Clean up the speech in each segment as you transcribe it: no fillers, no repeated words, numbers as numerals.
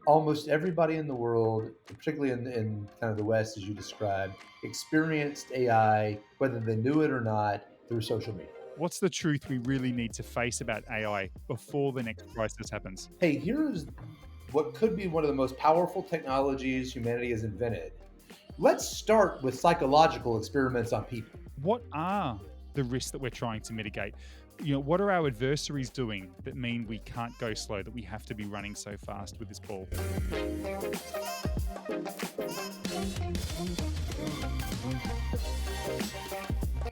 almost everybody in the world, particularly in kind of the West, as you described, experienced AI, whether they knew it or not, through social media. What's the truth we really need to face about AI before the next crisis happens? Hey, here's what could be one of the most powerful technologies humanity has invented. Let's start with psychological experiments on people. What are the risks that we're trying to mitigate? What are our adversaries doing that mean we can't go slow, that we have to be running so fast with this ball?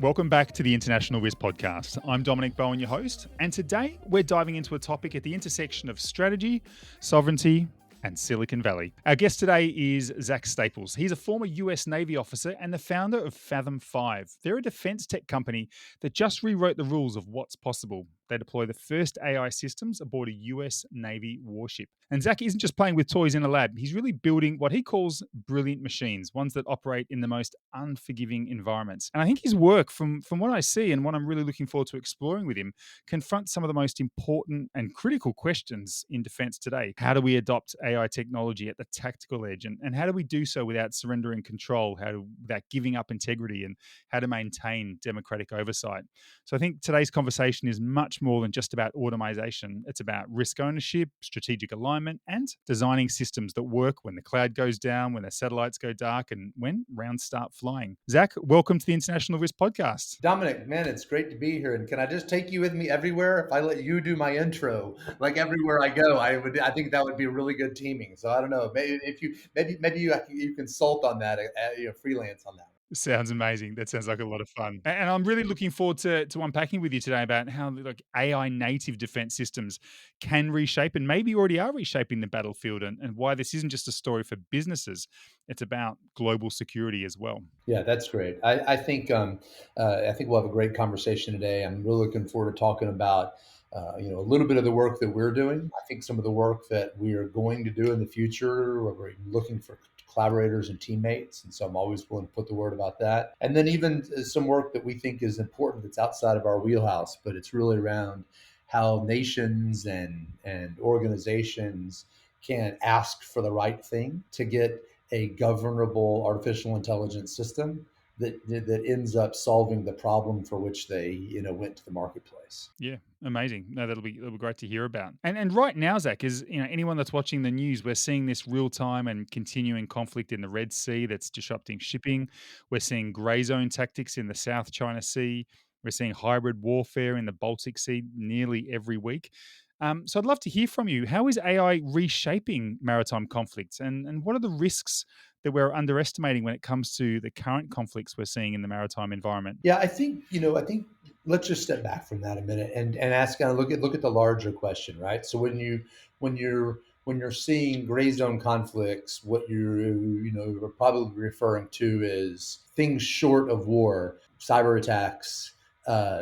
Welcome back to the International Risk Podcast. I'm Dominic Bowen, your host, and today we're diving into a topic at the intersection of strategy, sovereignty, and Silicon Valley. Our guest today is Zac Staples. He's a former US Navy officer and the founder of Fathom5. They're a defense tech company that just rewrote the rules of what's possible. They deploy the first AI systems aboard a US Navy warship. And Zac isn't just playing with toys in a lab, he's really building what he calls brilliant machines, ones that operate in the most unforgiving environments. And I think his work, from what I see and what I'm really looking forward to exploring with him, confronts some of the most important and critical questions in defense today. How do we adopt AI technology at the tactical edge? And how do we do so without surrendering control, without giving up integrity, and how to maintain democratic oversight? So I think today's conversation is much more than just about automation. It's about risk ownership, strategic alignment, and designing systems that work when the cloud goes down, when the satellites go dark, and when rounds start flying. Zac, welcome to the International Risk Podcast. Dominic, man, it's great to be here. And can I just take you with me everywhere? If I let you do my intro, like everywhere I go, I think that would be really good teaming. So I don't know, maybe if you, maybe you consult on that, freelance on that. Sounds amazing. That sounds like a lot of fun. And I'm really looking forward to unpacking with you today about how like AI native defense systems can reshape and maybe already are reshaping the battlefield, and why this isn't just a story for businesses. It's about global security as well. Yeah, that's great. I think we'll have a great conversation today. I'm really looking forward to talking about a little bit of the work that we're doing. I think some of the work that we are going to do in the future, where we're looking for collaborators and teammates, and so I'm always willing to put the word about that. And then even some work that we think is important that's outside of our wheelhouse, but it's really around how nations and organizations can ask for the right thing to get a governable artificial intelligence system that ends up solving the problem for which they went to the marketplace. Yeah, amazing. No, that'll be great to hear about. And right now, Zac, is anyone that's watching the news, we're seeing this real time and continuing conflict in the Red Sea that's disrupting shipping. We're seeing grey zone tactics in the South China Sea. We're seeing hybrid warfare in the Baltic Sea nearly every week. So I'd love to hear from you. How is AI reshaping maritime conflicts, and what are the risks that we're underestimating when it comes to the current conflicts we're seeing in the maritime environment? Yeah, I think let's just step back from that a minute and ask kind of look at the larger question, right? So when you're seeing gray zone conflicts, what you're probably referring to is things short of war, cyber attacks,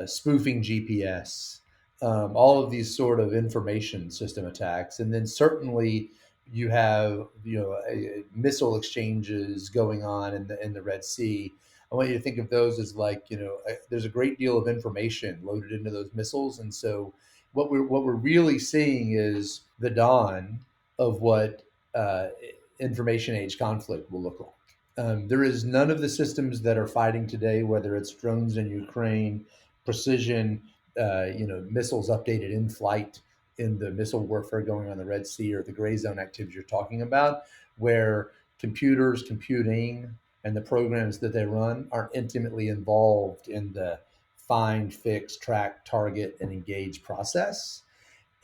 spoofing GPS, all of these sort of information system attacks, and then certainly you have missile exchanges going on in the Red Sea. I want you to think of those as like, there's a great deal of information loaded into those missiles. And so what we're really seeing is the dawn of what information age conflict will look like. There is none of the systems that are fighting today, whether it's drones in Ukraine, precision, missiles updated in flight in the missile warfare going on the Red Sea, or the gray zone activities you're talking about, where computing, and the programs that they run are intimately involved in the find, fix, track, target, and engage process.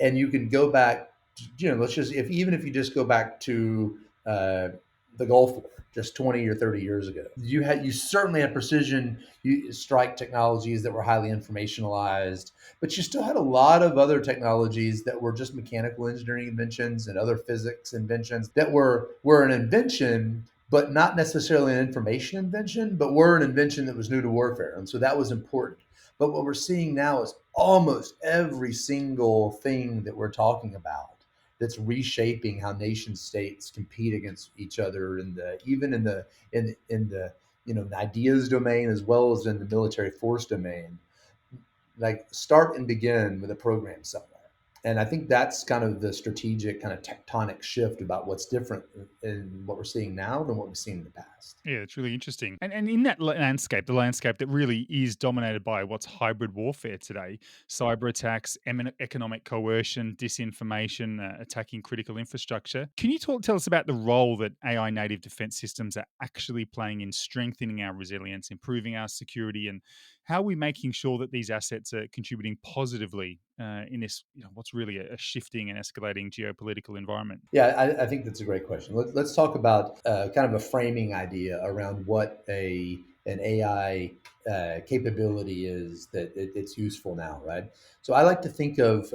And you can go back, let's just, even if you just go back to the Gulf War just 20 or 30 years ago, you certainly had precision strike technologies that were highly informationalized, but you still had a lot of other technologies that were just mechanical engineering inventions and other physics inventions that were an invention, but not necessarily an information invention, but were an invention that was new to warfare. And so that was important. But what we're seeing now is almost every single thing that we're talking about that's reshaping how nation states compete against each other, even in the ideas domain as well as in the military force domain. Like, start and begin with a program somewhere. And I think that's kind of the strategic kind of tectonic shift about what's different in what we're seeing now than what we've seen in the past. Yeah, it's really interesting. And in that landscape, the landscape that really is dominated by what's hybrid warfare today, cyber attacks, economic coercion, disinformation, attacking critical infrastructure. Can you tell us about the role that AI native defense systems are actually playing in strengthening our resilience, improving our security, and how are we making sure that these assets are contributing positively in this, what's really a shifting and escalating geopolitical environment? Yeah, I think that's a great question. Let's talk about kind of a framing idea around what an AI capability is that it's useful now, right? So I like to think of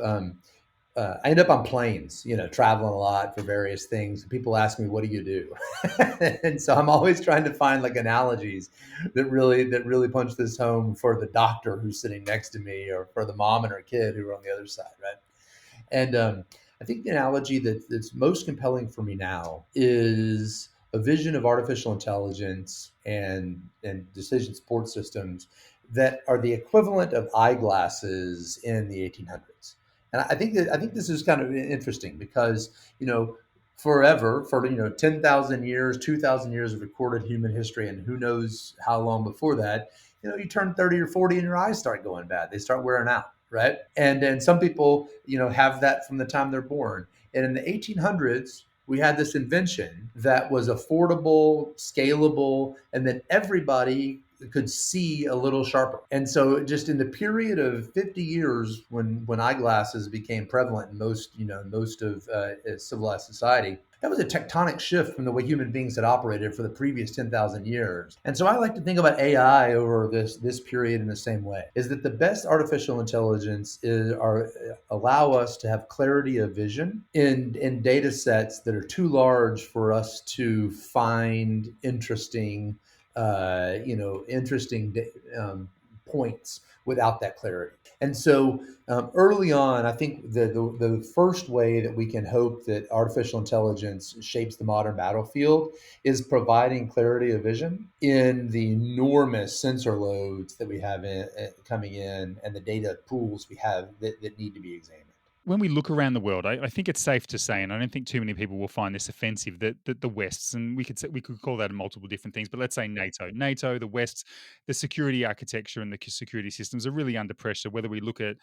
I end up on planes, traveling a lot for various things. People ask me, "What do you do?" And so I'm always trying to find like analogies that really punch this home for the doctor who's sitting next to me, or for the mom and her kid who are on the other side, right? And I think the analogy that's most compelling for me now is a vision of artificial intelligence and decision support systems that are the equivalent of eyeglasses in the 1800s. And I think this is kind of interesting because forever, for 10,000 years, 2,000 years of recorded human history, and who knows how long before that, you turn 30 or 40 and your eyes start going bad. They start wearing out, right? And then some people, have that from the time they're born. And in the 1800s, we had this invention that was affordable, scalable, and then everybody could see a little sharper. And so just in the period of 50 years when eyeglasses became prevalent in most of civilized society, that was a tectonic shift from the way human beings had operated for the previous 10,000 years. And so I like to think about AI over this period in the same way, is that the best artificial intelligence allow us to have clarity of vision in data sets that are too large for us to find interesting points without that clarity. And so early on, I think the first way that we can hope that artificial intelligence shapes the modern battlefield is providing clarity of vision in the enormous sensor loads that we have coming in, and the data pools we have that need to be examined. When we look around the world, I think it's safe to say, and I don't think too many people will find this offensive, that the West's, and we could call that multiple different things, but let's say NATO, the West's, the security architecture and the security systems are really under pressure. Whether we look at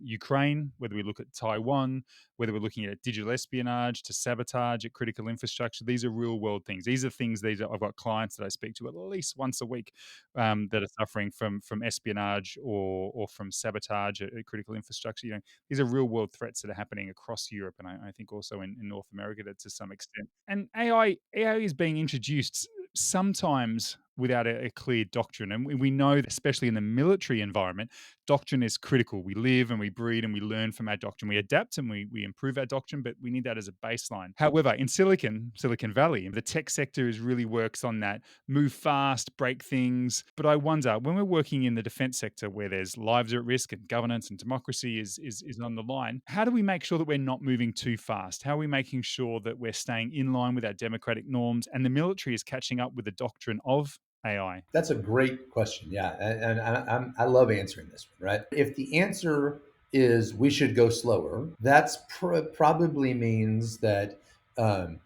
Ukraine, whether we look at Taiwan, whether we're looking at digital espionage to sabotage at critical infrastructure, these are real world things. These are things. I've got clients that I speak to at least once a week that are suffering from espionage or from sabotage at critical infrastructure. These are real world threats that are happening across Europe, and I think also in North America to some extent. And AI is being introduced sometimes without a clear doctrine. And we know that, especially in the military environment, doctrine is critical. We live and we breed and we learn from our doctrine. We adapt and we improve our doctrine, but we need that as a baseline. However, in Silicon Valley, the tech sector really works on that move fast, break things. But I wonder, when we're working in the defense sector where there's lives are at risk and governance and democracy is on the line, how do we make sure that we're not moving too fast? How are we making sure that we're staying in line with our democratic norms and the military is catching up with the doctrine of AI? That's a great question. Yeah, and I love answering this one. Right? If the answer is we should go slower, that's probably means that um,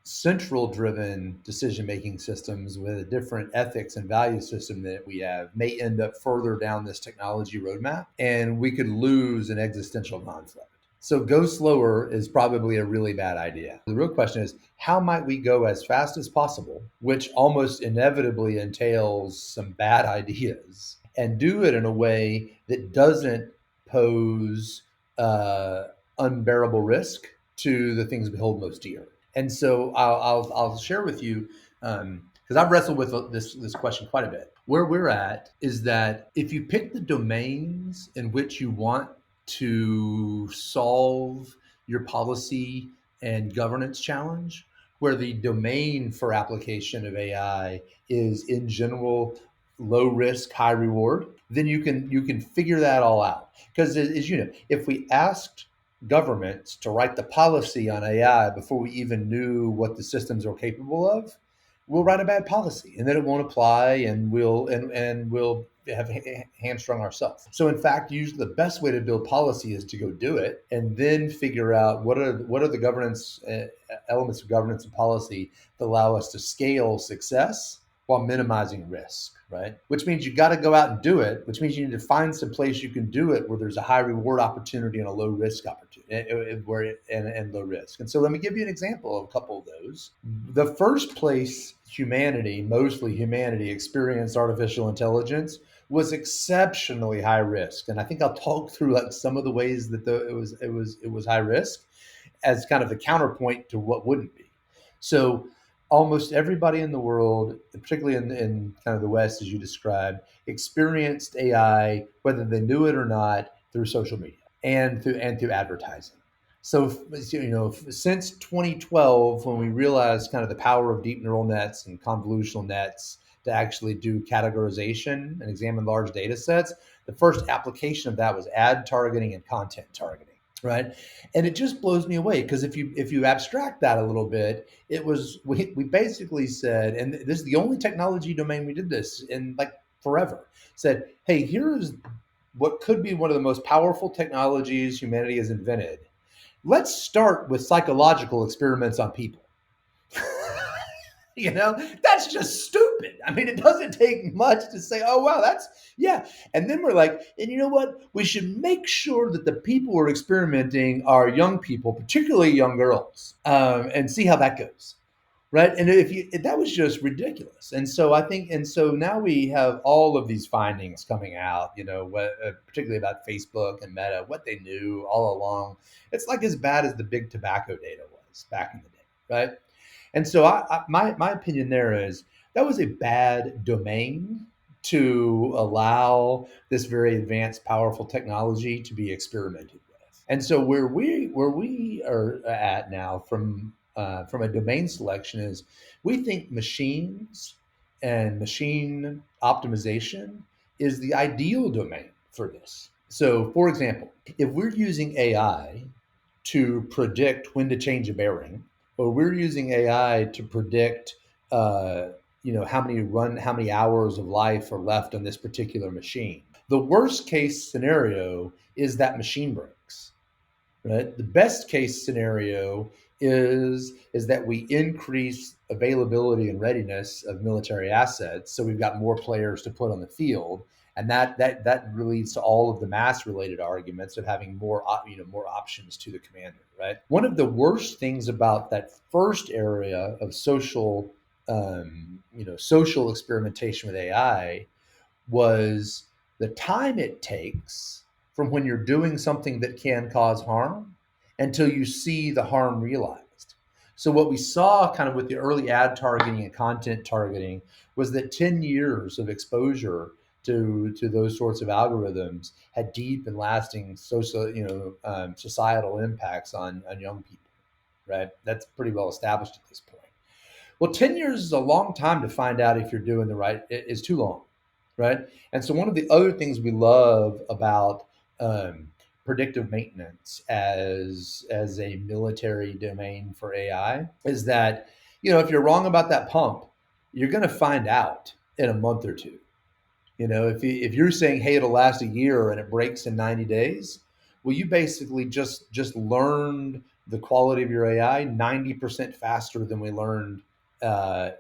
central driven decision making systems with a different ethics and value system that we have may end up further down this technology roadmap, and we could lose an existential conflict. So go slower is probably a really bad idea. The real question is, how might we go as fast as possible, which almost inevitably entails some bad ideas, and do it in a way that doesn't pose uh, unbearable risk to the things we hold most dear. And so I'll share with you, because I've wrestled with this question quite a bit. Where we're at is that if you pick the domains in which you want to solve your policy and governance challenge, where the domain for application of AI is in general low risk, high reward, then you can figure that all out. Because as you know, if we asked governments to write the policy on AI before we even knew what the systems are capable of, we'll write a bad policy, and then it won't apply, and we'll hamstrung ourselves. So in fact, usually the best way to build policy is to go do it and then figure out what are the governance elements of governance and policy that allow us to scale success while minimizing risk, right? Which means you got to go out and do it, which means you need to find some place you can do it where there's a high reward opportunity and a low risk opportunity, and low risk. And so let me give you an example of a couple of those. The first place mostly humanity, experienced artificial intelligence was exceptionally high risk. And I think I'll talk through like some of the ways that it was high risk as kind of the counterpoint to what wouldn't be. So almost everybody in the world, particularly in kind of the West, as you described, experienced AI, whether they knew it or not, through social media and through advertising. So, since 2012, when we realized kind of the power of deep neural nets and convolutional nets to actually do categorization and examine large data sets, the first application of that was ad targeting and content targeting. Right. And it just blows me away because if you abstract that a little bit, we basically said, and this is the only technology domain we did this in like forever, said, hey, here's what could be one of the most powerful technologies humanity has invented. Let's start with psychological experiments on people. That's just stupid. I mean, it doesn't take much to say, oh, wow, yeah. And then we're like, and you know what? We should make sure that the people we're experimenting are young people, particularly young girls, and see how that goes. Right. And that was just ridiculous. And so now we have all of these findings coming out, particularly about Facebook and Meta, what they knew all along. It's like as bad as the big tobacco data was back in the day. Right. And so my opinion there is that was a bad domain to allow this very advanced, powerful technology to be experimented with. And so where we are at now from a domain selection is we think machines and machine optimization is the ideal domain for this. So, for example, if we're using AI to predict when to change a bearing, or we're using AI to predict, how many hours of life are left on this particular machine. The worst case scenario is that machine breaks, right? The best case scenario is that we increase availability and readiness of military assets, so we've got more players to put on the field. And that leads to all of the mass related arguments of having more options to the commander, right? One of the worst things about that first area of social experimentation with AI was the time it takes from when you're doing something that can cause harm until you see the harm realized. So what we saw kind of with the early ad targeting and content targeting was that 10 years of exposure to those sorts of algorithms had deep and lasting societal impacts on young people, right? That's pretty well established at this point. Well, 10 years is a long time to find out if you're doing the right, is too long, right? And so one of the other things we love about predictive maintenance as a military domain for AI is that, if you're wrong about that pump, you're going to find out in a month or two. If you're saying, hey, it'll last a year and it breaks in 90 days, well, you basically just learned the quality of your AI 90% faster than we learned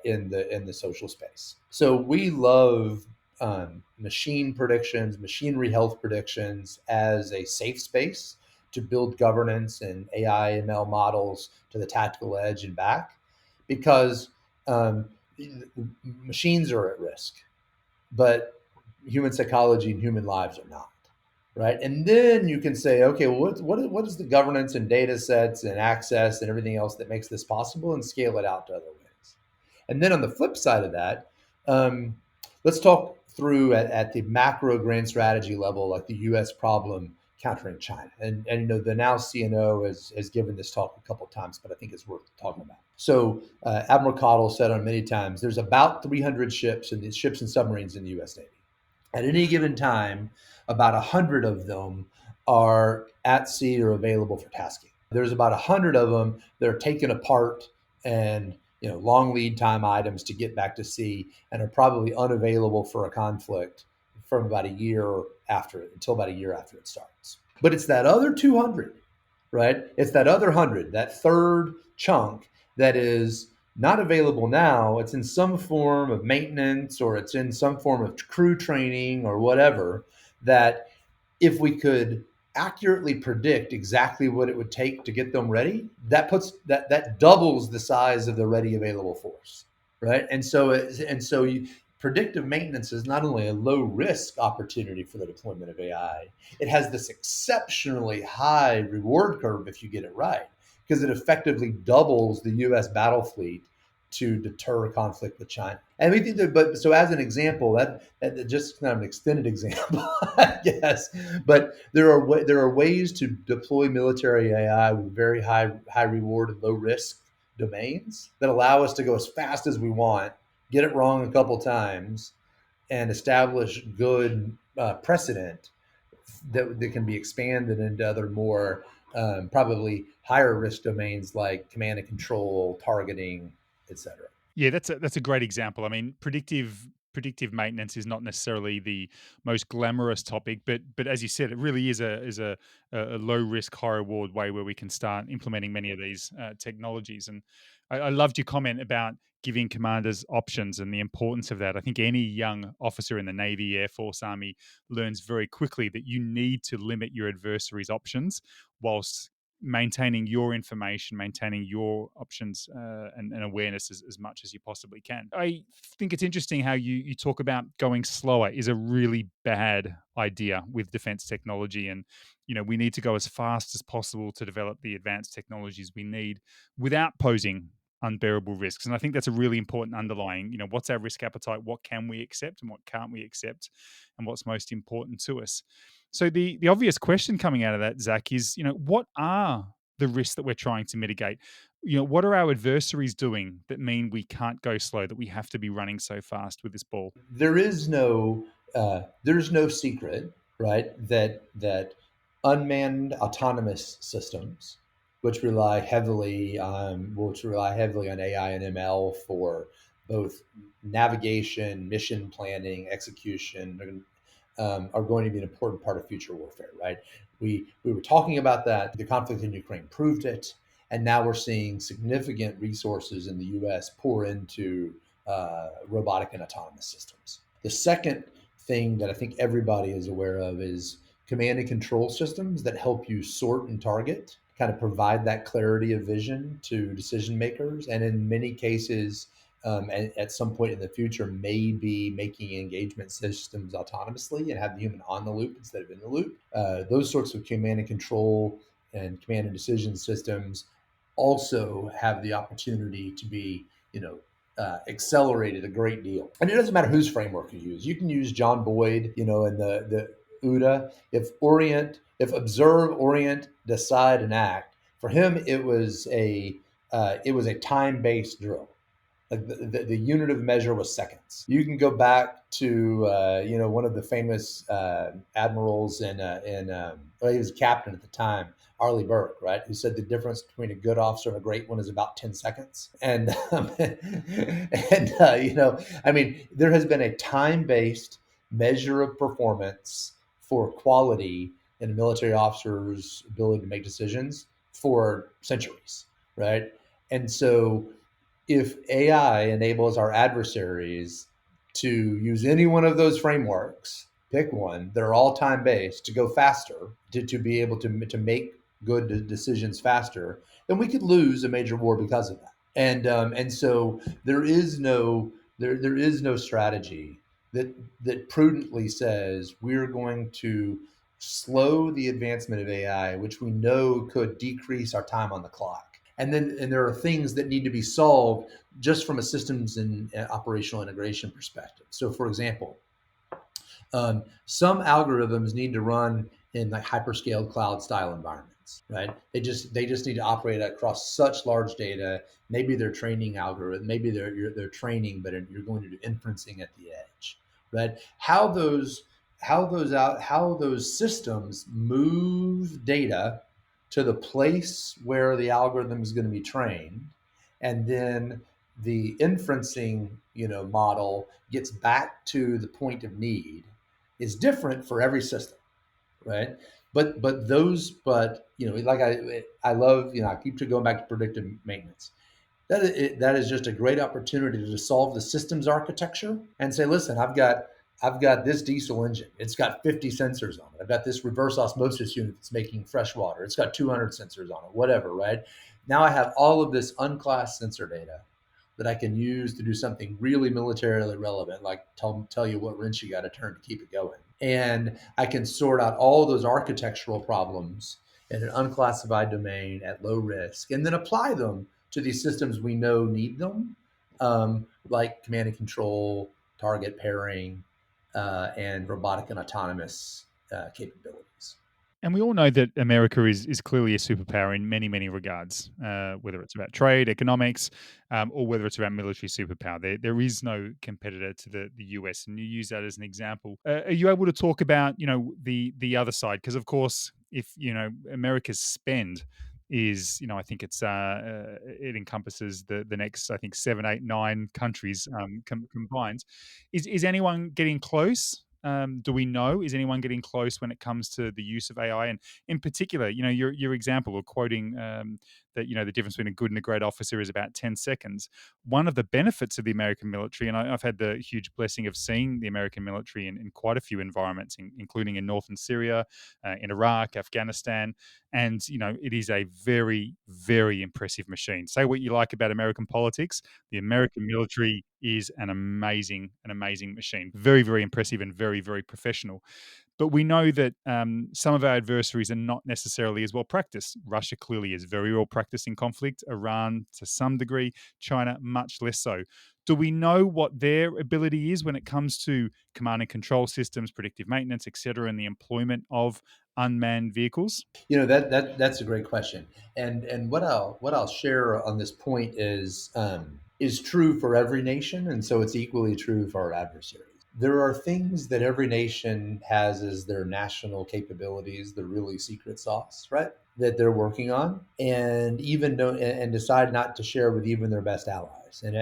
in the social space. So we love machine predictions, machinery health predictions as a safe space to build governance and AI ML models to the tactical edge and back, because machines are at risk, but human psychology and human lives are not, right? And then you can say, okay, well, what is the governance and data sets and access and everything else that makes this possible, and scale it out to other ways. And then on the flip side of that, let's talk through at the macro grand strategy level, like the U.S. problem countering China. And the now CNO has given this talk a couple of times, but I think it's worth talking about. So Admiral Cottle said on many times, there's about 300 ships and submarines in the U.S. Navy. At any given time, about 100 of them are at sea or available for tasking. There's about 100 of them that are taken apart and long lead time items to get back to sea and are probably unavailable for a conflict from about a year after until about a year after it starts. But it's that other 200, right? It's that other 100, that third chunk that is not available now. It's in some form of maintenance, or it's in some form of crew training or whatever, that if we could accurately predict exactly what it would take to get them ready, that doubles the size of the ready available force, right? Predictive maintenance is not only a low risk opportunity for the deployment of AI, it has this exceptionally high reward curve if you get it right, because it effectively doubles the U.S. battle fleet to deter conflict with China. And we think that, but so as an example, that just kind of an extended example, I guess. But there are ways to deploy military AI with very high reward and low risk domains that allow us to go as fast as we want, get it wrong a couple times, and establish good precedent that can be expanded into other more probably higher risk domains like command and control, targeting, etc. Yeah, that's a great example. I mean, predictive maintenance is not necessarily the most glamorous topic, but as you said, it really is a low risk, high reward way where we can start implementing many of these technologies. And I loved your comment about giving commanders options and the importance of that. I think any young officer in the Navy, Air Force, Army learns very quickly that you need to limit your adversary's options whilst maintaining your information, maintaining your options and awareness as much as you possibly can. I think it's interesting how you talk about going slower is a really bad idea with defense technology. And, we need to go as fast as possible to develop the advanced technologies we need without posing unbearable risks. And I think that's a really important underlying, what's our risk appetite? What can we accept and what can't we accept? And what's most important to us? So the obvious question coming out of that, Zac, is what are the risks that we're trying to mitigate? What are our adversaries doing that mean we can't go slow, that we have to be running so fast with this ball? There's no secret, right? That unmanned autonomous systems, which rely heavily on AI and ML for both navigation, mission planning, execution, are going to be an important part of future warfare, right? We were talking about that. The conflict in Ukraine proved it, and now we're seeing significant resources in the U.S. pour into robotic and autonomous systems. The second thing that I think everybody is aware of is command and control systems that help you sort and target, kind of provide that clarity of vision to decision makers, and in many cases, at some point in the future, may be making engagement systems autonomously and have the human on the loop instead of in the loop. Those sorts of command and control and command and decision systems also have the opportunity to be, accelerated a great deal. And it doesn't matter whose framework you use. You can use John Boyd, in the UDA. If observe, orient, decide, and act. For him, it was a time-based drill. Like the unit of measure was seconds. You can go back to one of the famous admirals well, he was a captain at the time, Arleigh Burke, right? Who said the difference between a good officer and a great one is about 10 seconds. I mean, there has been a time-based measure of performance for quality in a military officer's ability to make decisions for centuries, right? And so if AI enables our adversaries to use any one of those frameworks, pick one, they're all time based, to go faster, to be able to make good decisions faster, then we could lose a major war because of that. And so there is no strategy that prudently says we're going to slow the advancement of AI, which we know could decrease our time on the clock. And there are things that need to be solved just from a systems and operational integration perspective. So, for example, some algorithms need to run in like hyperscale cloud style environments, right? They just need to operate across such large data. Maybe they're training algorithm, maybe they're training, but you're going to do inferencing at the edge, right? How those systems move data to the place where the algorithm is going to be trained, and then the inferencing model gets back to the point of need is different for every system, right? But like I love, I keep going back to predictive maintenance. That is just a great opportunity to solve the systems architecture and say, listen, I've got this diesel engine. It's got 50 sensors on it. I've got this reverse osmosis unit that's making fresh water. It's got 200 sensors on it, whatever, right? Now I have all of this unclassed sensor data that I can use to do something really militarily relevant, like tell you what wrench you got to turn to keep it going. And I can sort out all those architectural problems in an unclassified domain at low risk, and then apply them to these systems we know need them, like command and control, target pairing, and robotic and autonomous capabilities. And we all know that America is clearly a superpower in many, many regards, whether it's about trade, economics, or whether it's about military superpower. There is no competitor to the US, and you use that as an example. Are you able to talk about, the other side? Because of course, if America's spend is, I think it encompasses the next, I think 7, 8, 9 countries combined. Is anyone getting close? Do we know? Is anyone getting close when it comes to the use of AI? And in particular, your example of quoting that the difference between a good and a great officer is about 10 seconds. One of the benefits of the American military, and I've had the huge blessing of seeing the American military in quite a few environments, including in northern Syria, in Iraq, Afghanistan, and it is a very, very impressive machine. Say what you like about American politics, the American military is an amazing machine. Very, very impressive and very, very professional. But we know that some of our adversaries are not necessarily as well practiced. Russia clearly is very well practiced in conflict. Iran to some degree. China much less so. Do we know what their ability is when it comes to command and control systems, predictive maintenance, etc., and the employment of unmanned vehicles? That's a great question, and what I'll share on this point is true for every nation, and so it's equally true for our adversaries. There are things that every nation has as their national capabilities, the really secret sauce, right? That they're working on, and even don't and decide not to share with even their best allies, and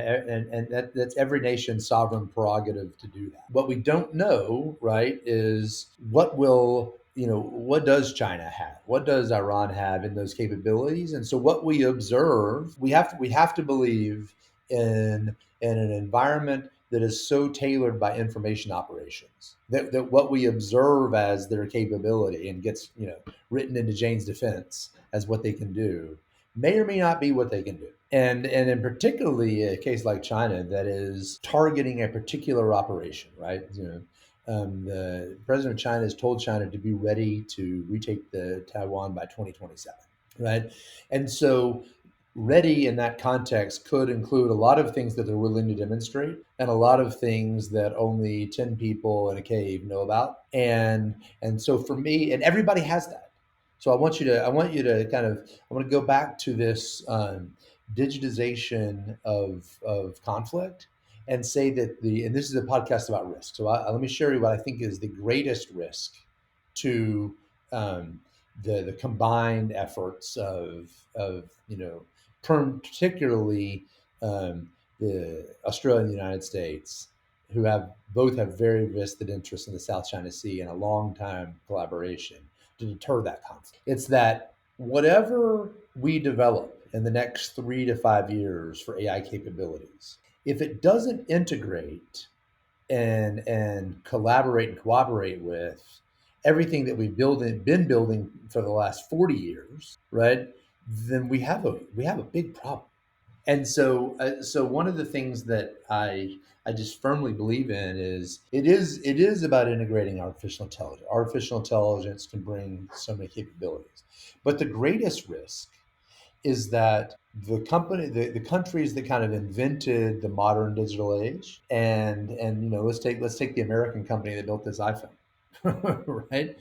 that's every nation's sovereign prerogative to do that. What we don't know, right, is what does China have? What does Iran have in those capabilities? And so what we observe, we have to believe in an environment that is so tailored by information operations that what we observe as their capability and gets written into Jane's defense as what they can do may or may not be what they can do. And in particularly a case like China that is targeting a particular operation, right? The president of China has told China to be ready to retake the Taiwan by 2027, right? And so ready in that context could include a lot of things that they're willing to demonstrate and a lot of things that only 10 people in a cave know about. And so for me, and everybody has that. So I want you to I want to go back to this digitization of conflict and say that and this is a podcast about risk. So let me share you what I think is the greatest risk to the combined efforts of particularly the Australia and the United States, who both have very vested interests in the South China Sea and a long time collaboration to deter that conflict. It's that whatever we develop in the next 3 to 5 years for AI capabilities, if it doesn't integrate and collaborate and cooperate with everything that been building for the last 40 years, right? Then we have a big problem. And so one of the things that I just firmly believe in is it is about integrating artificial intelligence. Artificial intelligence can bring so many capabilities, but the greatest risk is that the countries that kind of invented the modern digital age, and let's take the American company that built this iPhone, right?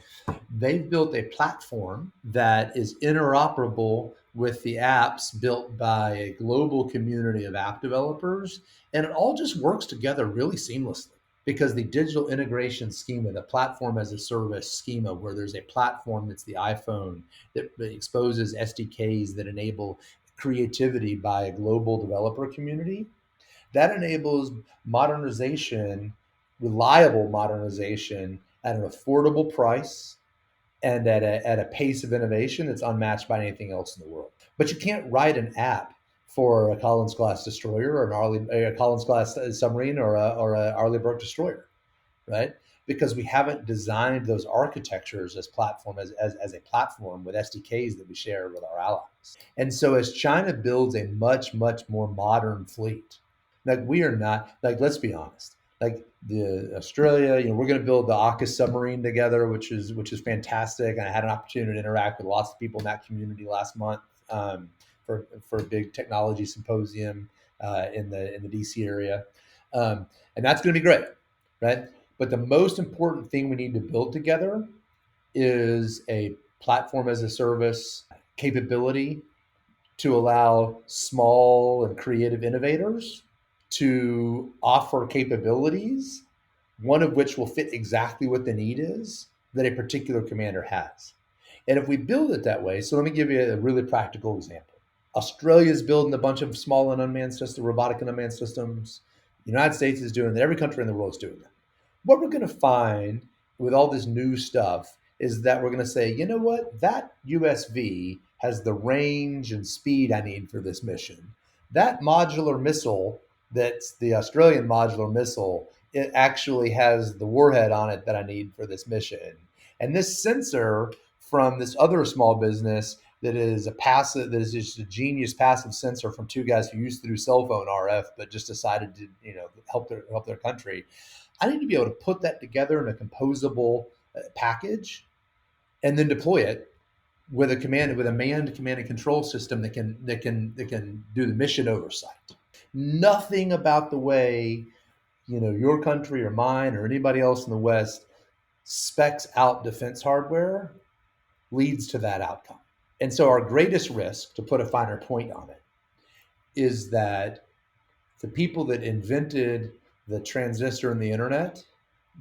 They've built a platform that is interoperable with the apps built by a global community of app developers, and it all just works together really seamlessly because the digital integration schema, the platform as a service schema, where there's a platform that's the iPhone that exposes SDKs that enable creativity by a global developer community, that enables modernization, reliable modernization at an affordable price and at a pace of innovation that's unmatched by anything else in the world. But you can't write an app for a Collins class destroyer or a Collins class submarine or a Arleigh Burke destroyer, right? Because we haven't designed those architectures as as a platform with SDKs that we share with our allies. And so as China builds a much more modern fleet, like we are not, like, let's be honest, like the Australia, we're going to build the AUKUS submarine together, which is fantastic. And I had an opportunity to interact with lots of people in that community last month for a big technology symposium in the DC area, and that's going to be great, right? But the most important thing we need to build together is a platform as a service capability to allow small and creative innovators to offer capabilities, one of which will fit exactly what the need is that a particular commander has. And if we build it that way, so let me give you a really practical example. Australia's building a bunch of small and unmanned systems, robotic and unmanned systems. The United States is doing that. Every country in the world is doing that. What we're going to find with all this new stuff is that we're going to say, you know what, that USV has the range and speed I need for this mission. That modular missile, that's the Australian modular missile, it actually has the warhead on it that I need for this mission. And this sensor from this other small business that is just a genius passive sensor from two guys who used to do cell phone RF, but just decided to, help their country. I need to be able to put that together in a composable package and then deploy it with a manned command and control system that can do the mission oversight. Nothing about the way, your country or mine or anybody else in the West specs out defense hardware leads to that outcome. And so our greatest risk, to put a finer point on it, is that the people that invented the transistor and the internet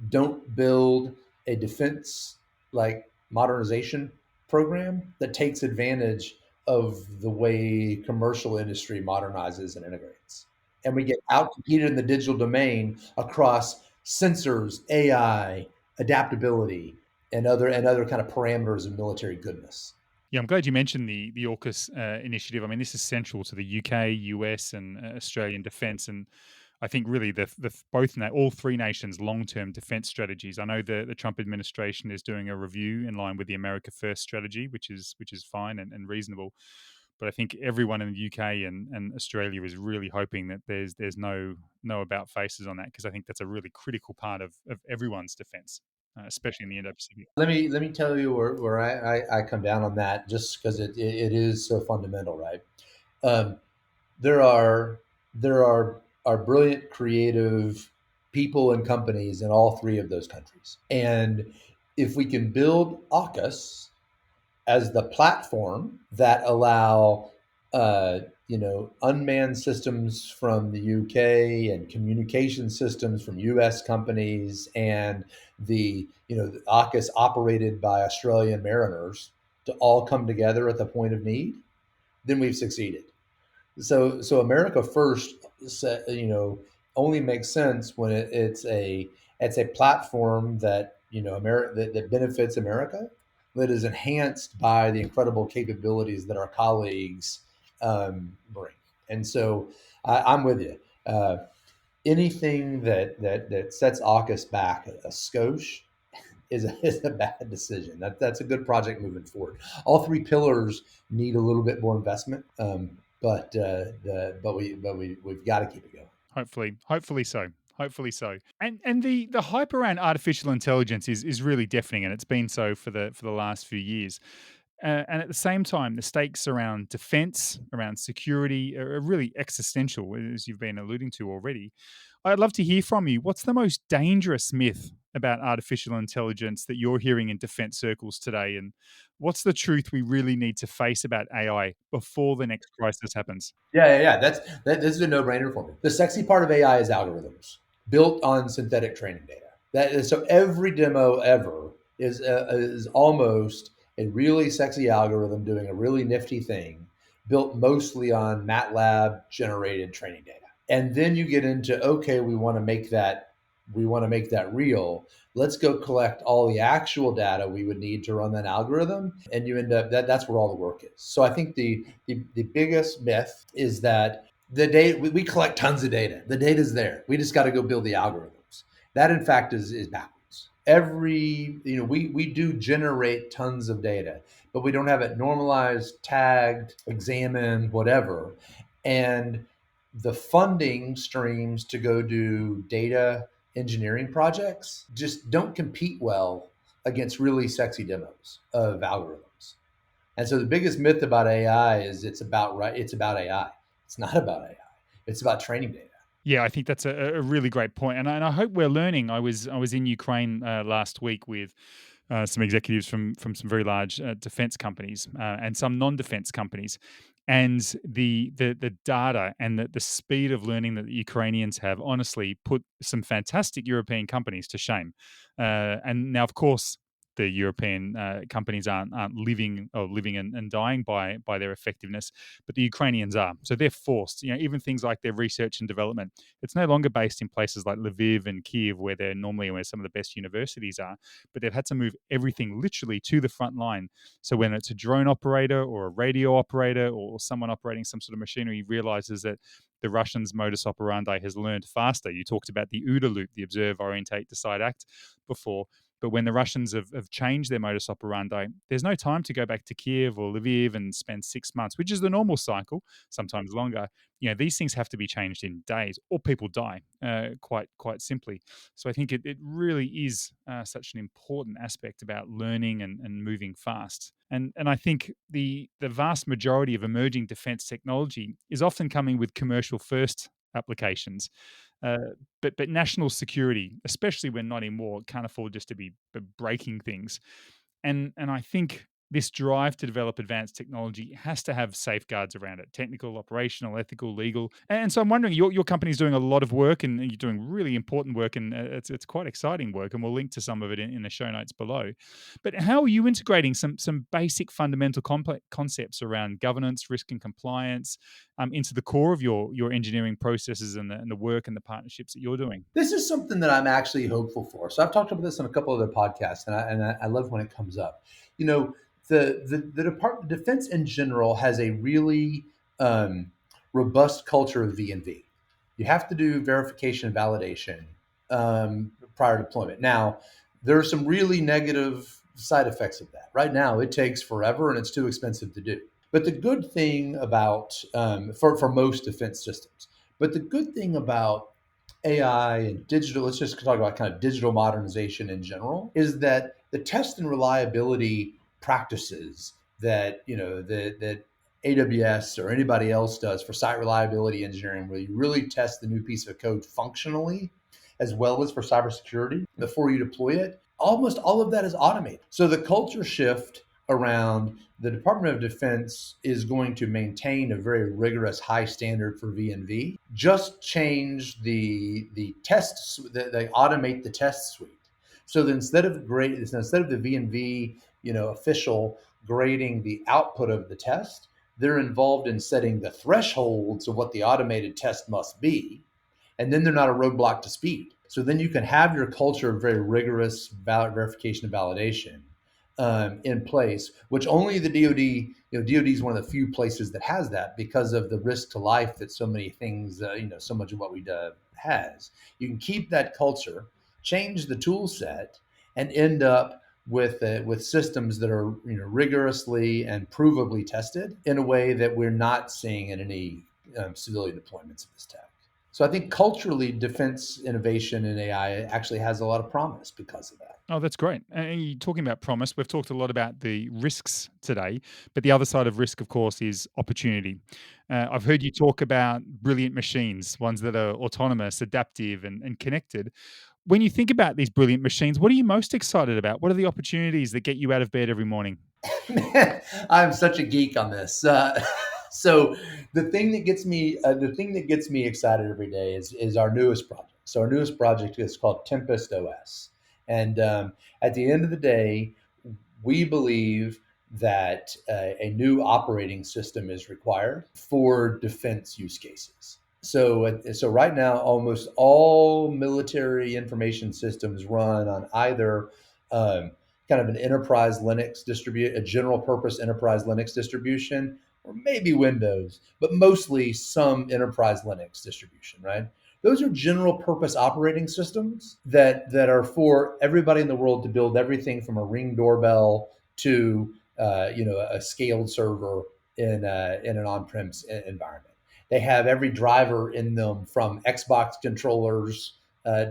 don't build a defense like modernization program that takes advantage of the way commercial industry modernizes and integrates. And we get outcompeted in the digital domain across sensors, AI, adaptability, and other kind of parameters of military goodness. Yeah, I'm glad you mentioned the AUKUS initiative. I mean, this is central to the UK, US, and Australian defence, and I think really all three nations' long-term defence strategies. I know the Trump administration is doing a review in line with the America First strategy, which is fine and reasonable. But I think everyone in the UK and Australia is really hoping that there's no about faces on that, because I think that's a really critical part of everyone's defence, especially in the Indo-Pacific. Let me tell you where I come down on that, just because it is so fundamental, right? Um, there are brilliant, creative people and companies in all three of those countries, and if we can build AUKUS as the platform that allow unmanned systems from the UK and communication systems from US companies and the AUKUS operated by Australian mariners to all come together at the point of need, then we've succeeded. So America First, only makes sense when it's a platform that that benefits America, that is enhanced by the incredible capabilities that our colleagues bring. And so I'm with you. Anything that sets AUKUS back a skosh is a bad decision. That's a good project moving forward. All three pillars need a little bit more investment, but we've got to keep it going. Hopefully so. Hopefully so. And the hype around artificial intelligence is really deafening, and it's been so for the last few years. And at the same time, the stakes around defense, around security are really existential, as you've been alluding to already. I'd love to hear from you. What's the most dangerous myth about artificial intelligence that you're hearing in defense circles today? And what's the truth we really need to face about AI before the next crisis happens? Yeah. This is a no-brainer for me. The sexy part of AI is algorithms built on synthetic training data. So every demo ever is almost a really sexy algorithm doing a really nifty thing, built mostly on MATLAB generated training data. And then you get into, okay, we want to make that we want to make that real. Let's go collect all the actual data we would need to run that algorithm. And you end up that's where all the work is. So I think the biggest myth is that the data, we collect tons of data. The data's there. We just got to go build the algorithms. That in fact is backwards. We do generate tons of data, but we don't have it normalized, tagged, examined, whatever. And the funding streams to go do data engineering projects just don't compete well against really sexy demos of algorithms. And so the biggest myth about AI is it's about AI. It's not about AI. It's about training data. Yeah, I think that's a really great point, and I hope we're learning. I was in Ukraine last week with some executives from some very large defense companies and some non-defense companies, and the data and the speed of learning that the Ukrainians have honestly put some fantastic European companies to shame. And now, of course, the European companies aren't living and dying by their effectiveness, but the Ukrainians are. So they're forced. Even things like their research and development, it's no longer based in places like Lviv and Kiev, where some of the best universities are, but they've had to move everything literally to the front line. So when it's a drone operator or a radio operator or someone operating some sort of machinery realizes that the Russians' modus operandi has learned faster. You talked about the OODA loop, the observe, orientate, decide, act before. But when the Russians have changed their modus operandi, there's no time to go back to Kiev or Lviv and spend 6 months, which is the normal cycle, sometimes longer. These things have to be changed in days, or people die, quite simply. So I think it really is such an important aspect about learning and moving fast. And I think the vast majority of emerging defense technology is often coming with commercial first applications. Uh, but national security, especially when not in war, can't afford just to be breaking things. And I think this drive to develop advanced technology has to have safeguards around it: technical, operational, ethical, legal. And so I'm wondering, your company's doing a lot of work, and you're doing really important work, and it's quite exciting work, and we'll link to some of it in the show notes below. But how are you integrating some basic fundamental concepts around governance, risk, and compliance into the core of your engineering processes and the work and the partnerships that you're doing? This is something that I'm actually hopeful for. So I've talked about this on a couple other podcasts, and I love when it comes up. You know, the Department of Defense in general has a really robust culture of V&V. You have to do verification and validation prior to deployment. Now, there are some really negative side effects of that. Right now, it takes forever and it's too expensive to do. But the good thing about for most defense systems, but the good thing about AI and digital, let's just talk about kind of digital modernization in general, is that the test and reliability practices that that AWS or anybody else does for site reliability engineering, where you really test the new piece of code functionally as well as for cybersecurity before you deploy it, almost all of that is automated. So the culture shift around the Department of Defense is going to maintain a very rigorous high standard for V&V. Just change the tests, they automate the test suite. So that instead of the V&V, official grading the output of the test, they're involved in setting the thresholds of what the automated test must be, and then they're not a roadblock to speed. So then you can have your culture of very rigorous verification and validation in place, which only the DoD, DoD is one of the few places that has that because of the risk to life that so many things, so much of what we do has. You can keep that culture, change the tool set, and end up with systems that are rigorously and provably tested in a way that we're not seeing in any civilian deployments of this tech. So I think culturally, defense innovation in AI actually has a lot of promise because of that. Oh, that's great. And you're talking about promise. We've talked a lot about the risks today, but the other side of risk, of course, is opportunity. I've heard you talk about brilliant machines, ones that are autonomous, adaptive, and connected. When you think about these brilliant machines, what are you most excited about? What are the opportunities that get you out of bed every morning? Man, I'm such a geek on this. So the thing that gets me excited every day is our newest project. So our newest project is called Tempest OS, and at the end of the day, we believe that a new operating system is required for defense use cases. So right now, almost all military information systems run on either um, kind of an enterprise Linux distribute, a general purpose enterprise Linux distribution, or maybe Windows, but mostly some enterprise Linux distribution, right? Those are general purpose operating systems that are for everybody in the world to build everything from a Ring doorbell to a scaled server in an on-prem environment. They have every driver in them, from Xbox controllers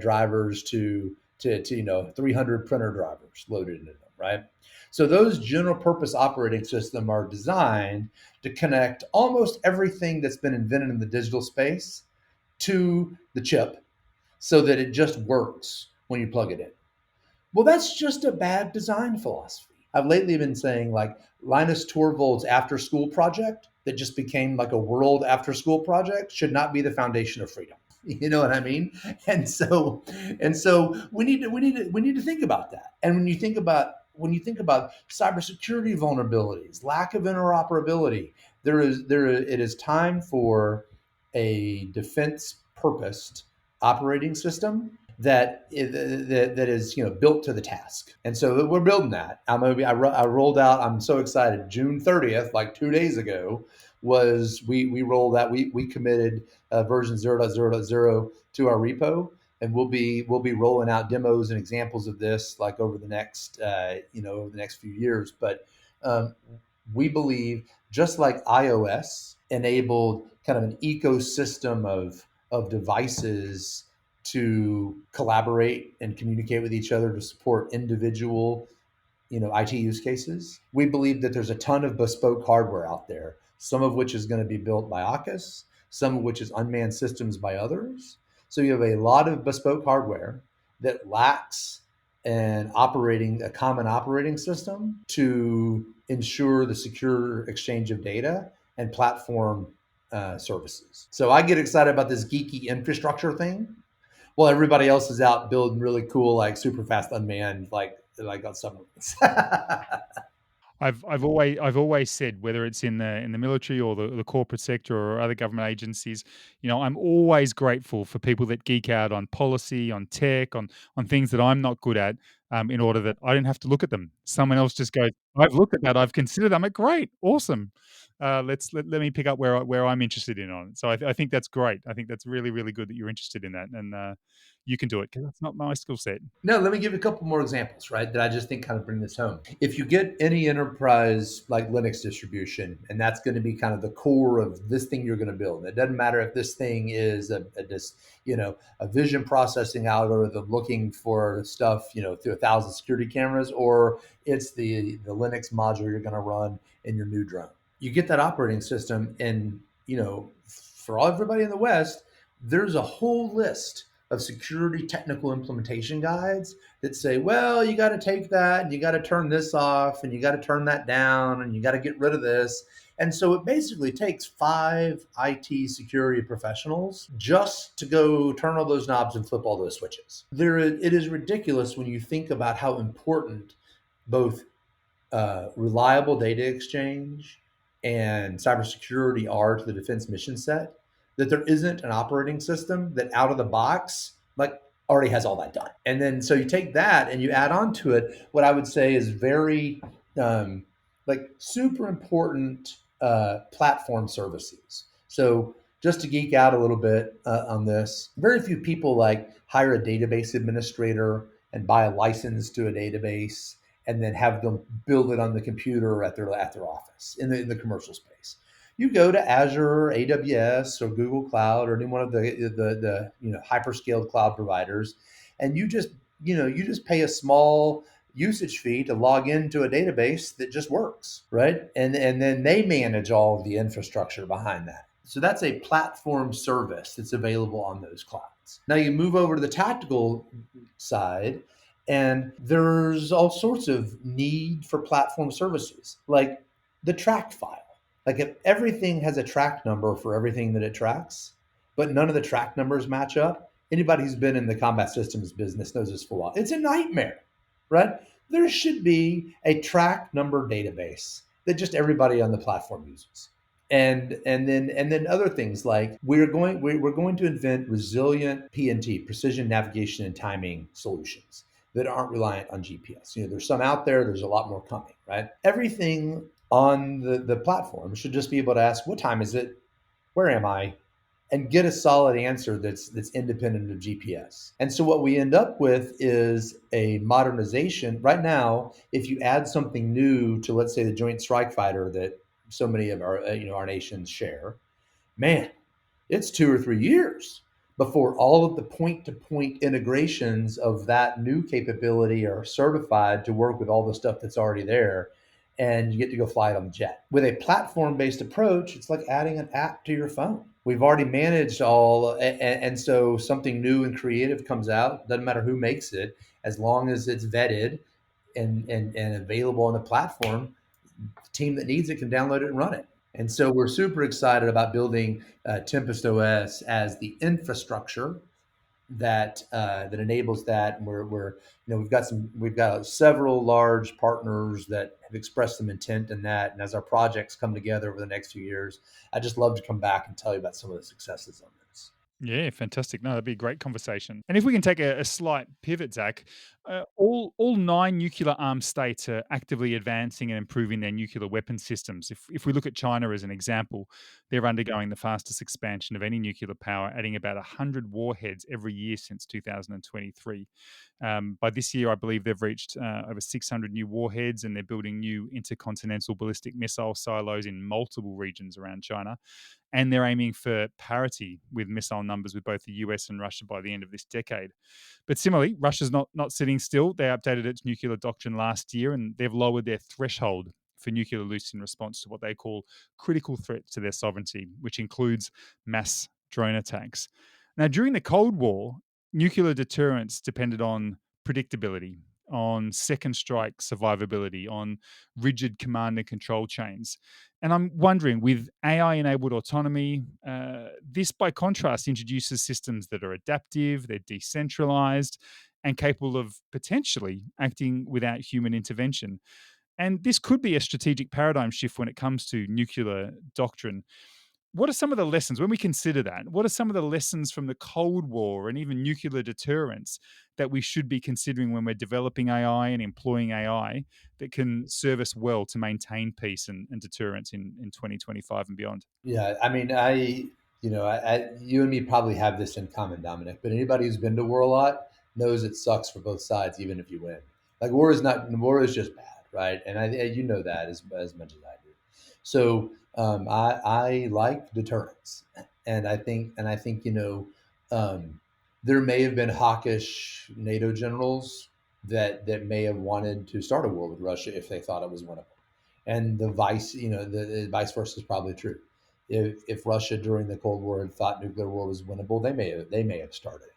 drivers to 300 printer drivers loaded into them, right? So those general purpose operating systems are designed to connect almost everything that's been invented in the digital space to the chip so that it just works when you plug it in. Well, that's just a bad design philosophy. I've lately been saying, like, Linus Torvalds' after school project that just became like a world after school project should not be the foundation of freedom. You know what I mean? And so we need to think about that. And when you think about cybersecurity vulnerabilities, lack of interoperability, it is time for a defense purposed operating system that is built to the task. And so we're building that. I rolled out. I'm so excited. June 30th, like 2 days ago, was we rolled out. We committed version 0.0.0 to our repo, and we'll be rolling out demos and examples of this like over the next few years. But um, we believe, just like iOS enabled kind of an ecosystem of devices to collaborate and communicate with each other to support individual IT use cases. We believe that there's a ton of bespoke hardware out there, some of which is going to be built by ORCAS, some of which is unmanned systems by others. So you have a lot of bespoke hardware that lacks a common operating system to ensure the secure exchange of data and platform services. So I get excited about this geeky infrastructure thing. Well, everybody else is out building really cool, like super fast unmanned, like on submarines. I've always said, whether it's in the military or the corporate sector or other government agencies, I'm always grateful for people that geek out on policy, on tech, on things that I'm not good at, in order that I didn't have to look at them. Someone else just goes, "I've looked at that, I've considered." I'm like, "Great, awesome. Let me pick up where I'm interested in on it." So I think that's great. I think that's really really good that you're interested in that, and you can do it because that's not my skill set. No, let me give you a couple more examples, right? That I just think kind of bring this home. If you get any enterprise like Linux distribution, and that's going to be kind of the core of this thing you're going to build. It doesn't matter if this thing is a vision processing algorithm looking for stuff, through 1,000 security cameras, or it's the Linux module you're going to run in your new drone. You get that operating system, and for everybody in the West, there's a whole list of security technical implementation guides that say, well, you got to take that and you got to turn this off and you got to turn that down and you got to get rid of this. And so it basically takes 5 IT security professionals just to go turn all those knobs and flip all those switches. It is ridiculous when you think about how important both reliable data exchange and cybersecurity are to the defense mission set, that there isn't an operating system that out of the box like already has all that done. And then so you take that and you add on to it what I would say is very like super important platform services. So just to geek out a little bit on this, very few people like hire a database administrator and buy a license to a database and then have them build it on the computer at their office in the commercial space. You go to Azure, or AWS, or Google Cloud, or any one of the hyperscaled cloud providers, and you just pay a small usage fee to log into a database that just works, right? And then they manage all of the infrastructure behind that. So that's a platform service that's available on those clouds. Now you move over to the tactical side, and there's all sorts of need for platform services, like the track file. Like if everything has a track number for everything that it tracks, but none of the track numbers match up, anybody who's been in the combat systems business knows this for a while. It's a nightmare, right? There should be a track number database that just everybody on the platform uses. And then other things like we're going to invent resilient PNT, precision navigation and timing solutions that aren't reliant on GPS. There's some out there. There's a lot more coming. Right. Everything on the platform should just be able to ask, what time is it? Where am I? And get a solid answer that's independent of GPS. And so what we end up with is a modernization. Right now, if you add something new to, let's say, the Joint Strike Fighter that so many of our nations share, man, it's 2 or 3 years before all of the point-to-point integrations of that new capability are certified to work with all the stuff that's already there, and you get to go fly it on the jet. With a platform-based approach, it's like adding an app to your phone. We've already managed all, and so something new and creative comes out. Doesn't matter who makes it, as long as it's vetted and available on the platform. The team that needs it can download it and run it. And so we're super excited about building Tempest OS as the infrastructure that enables that. And we've got several large partners that have expressed some intent in that. And as our projects come together over the next few years, I just love to come back and tell you about some of the successes on this. Yeah, fantastic. No, that'd be a great conversation. And if we can take a slight pivot, Zach, all nine nuclear armed states are actively advancing and improving their nuclear weapon systems. If we look at China as an example, they're undergoing the fastest expansion of any nuclear power, adding about 100 warheads every year since 2023. By this year, I believe they've reached over 600 new warheads, and they're building new intercontinental ballistic missile silos in multiple regions around China, and they're aiming for parity with missile numbers with both the US and Russia by the end of this decade. But similarly, Russia's not sitting still. They updated its nuclear doctrine last year, and they've lowered their threshold for nuclear use in response to what they call critical threats to their sovereignty, which includes mass drone attacks. Now, during the Cold War, nuclear deterrence depended on predictability, on second strike survivability, on rigid command and control chains. And I'm wondering, with AI enabled autonomy, this by contrast introduces systems that are adaptive, they're decentralized, and capable of potentially acting without human intervention. And this could be a strategic paradigm shift when it comes to nuclear doctrine. What are some of the lessons when we consider that? What are some of the lessons from the Cold War and even nuclear deterrence that we should be considering when we're developing AI and employing AI that can serve us well to maintain peace and deterrence in 2025 and beyond? Yeah, I mean, you and me probably have this in common, Dominic. But anybody who's been to war a lot knows it sucks for both sides, even if you win. Like war is just bad, right? You know that as much as I do. So I like deterrence, and I think there may have been hawkish NATO generals that may have wanted to start a war with Russia if they thought it was winnable, and the vice versa is probably true. If Russia during the Cold War had thought nuclear war was winnable, they may have started it.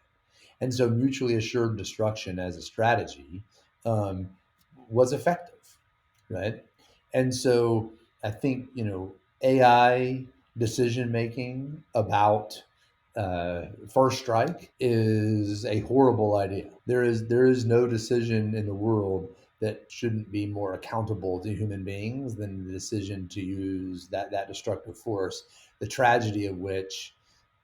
And so mutually assured destruction as a strategy um, was effective, right? And so I think AI decision making about first strike is a horrible idea. There is no decision in the world that shouldn't be more accountable to human beings than the decision to use that destructive force. The tragedy of which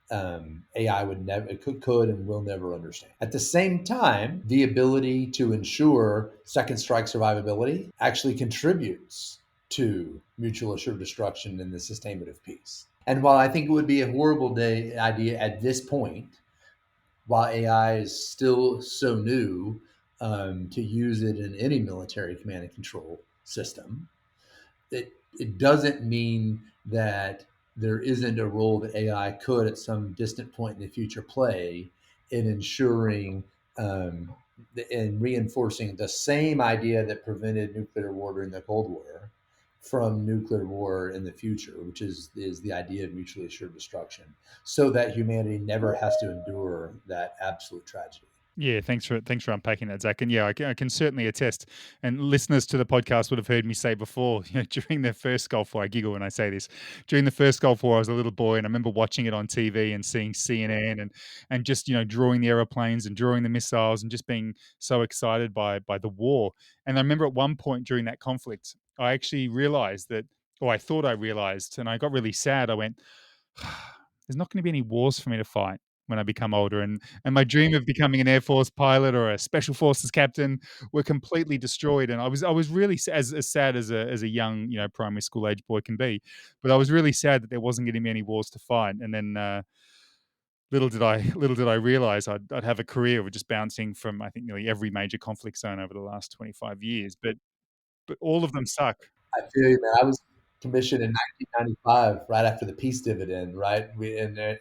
AI would never could and will never understand. At the same time, the ability to ensure second strike survivability actually contributes to mutual assured destruction and the sustainment of peace. And while I think it would be a horrible idea at this point, while AI is still so new, to use it in any military command and control system, it doesn't mean that there isn't a role that AI could at some distant point in the future play in ensuring and reinforcing the same idea that prevented nuclear war during the Cold War from nuclear war in the future, which is the idea of mutually assured destruction, so that humanity never has to endure that absolute tragedy. Yeah, thanks for unpacking that, Zach. And yeah, I can certainly attest. And listeners to the podcast would have heard me say before, during the first Gulf War, I giggle when I say this. During the first Gulf War, I was a little boy, and I remember watching it on TV and seeing CNN and just drawing the aeroplanes and drawing the missiles and just being so excited by the war. And I remember at one point during that conflict, I actually realized that or I thought I realized, and I got really sad. I went, there's not going to be any wars for me to fight when I become older, and my dream of becoming an Air Force pilot or a Special Forces captain were completely destroyed. And I was really as sad as a young, primary school age boy can be, but I was really sad that there wasn't going to be any wars to fight. And then little did I realize I'd have a career of just bouncing from, I think, nearly every major conflict zone over the last 25 years. But all of them suck. I feel you, man. I was commissioned in 1995, right after the peace dividend, right?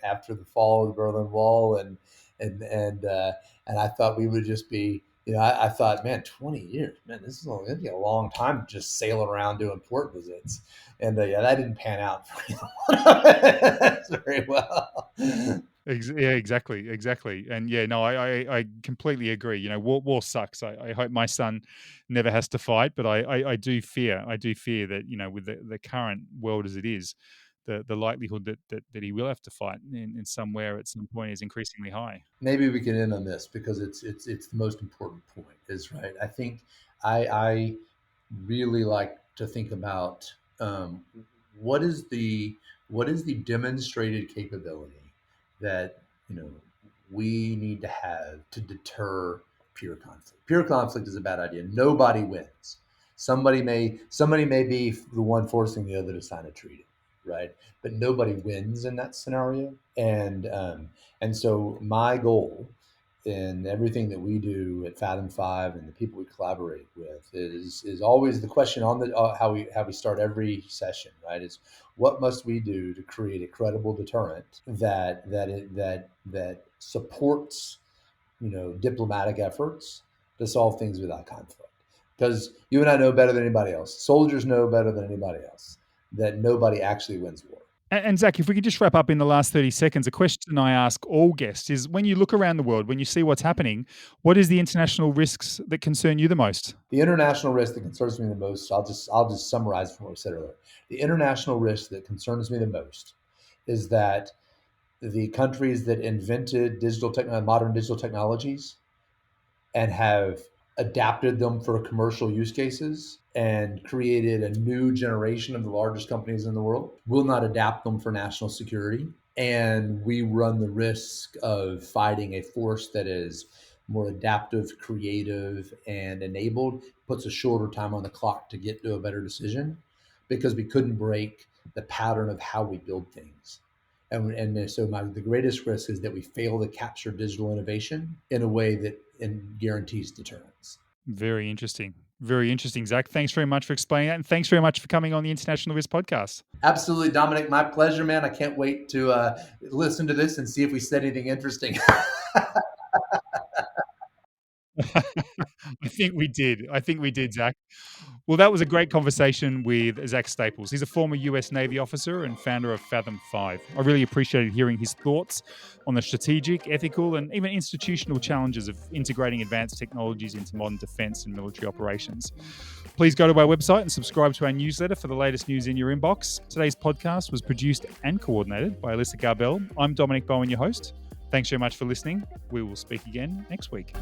After the fall of the Berlin Wall, and and uh, and I thought we would just be, I thought, man, 20 years, man, this is going to be a long time to just sailing around doing port visits, and yeah, that didn't pan out very well. Yeah, exactly, and yeah, no, I completely agree. War sucks. I hope my son never has to fight, but I do fear that with the current world as it is, the likelihood that he will have to fight in somewhere at some point is increasingly high. Maybe we can end on this because it's the most important point is right. I think I really like to think about what is the demonstrated capability that we need to have to deter pure conflict. Pure conflict is a bad idea. Nobody wins. Somebody may be the one forcing the other to sign a treaty, right? But nobody wins in that scenario. And so my goal in everything that we do at Fathom 5 and the people we collaborate with is always the question on the how we start every session, right? Is what must we do to create a credible deterrent that supports diplomatic efforts to solve things without conflict? Because you and I know better than anybody else. Soldiers know better than anybody else that nobody actually wins war. And Zach, if we could just wrap up in the last 30 seconds, a question I ask all guests is: when you look around the world, when you see what's happening, what is the international risks that concern you the most? The international risk that concerns me the most, I'll just summarize from what we said earlier. The international risk that concerns me the most is that the countries that invented modern digital technologies and have adapted them for commercial use cases and created a new generation of the largest companies in the world will not adapt them for national security. And we run the risk of fighting a force that is more adaptive, creative, and enabled, puts a shorter time on the clock to get to a better decision because we couldn't break the pattern of how we build things. And so the greatest risk is that we fail to capture digital innovation in a way that guarantees deterrence. Very interesting. Very interesting, Zach. Thanks very much for explaining that. And thanks very much for coming on the International Risk Podcast. Absolutely, Dominic. My pleasure, man. I can't wait to listen to this and see if we said anything interesting. I think we did, Zach. Well, that was a great conversation with Zac Staples. He's a former US Navy officer and founder of Fathom5. I really appreciated hearing his thoughts on the strategic, ethical, and even institutional challenges of integrating advanced technologies into modern defense and military operations. Please go to our website and subscribe to our newsletter for the latest news in your inbox. Today's podcast was produced and coordinated by Alyssa Garbell. I'm Dominic Bowen, your host. Thanks very much for listening. We will speak again next week.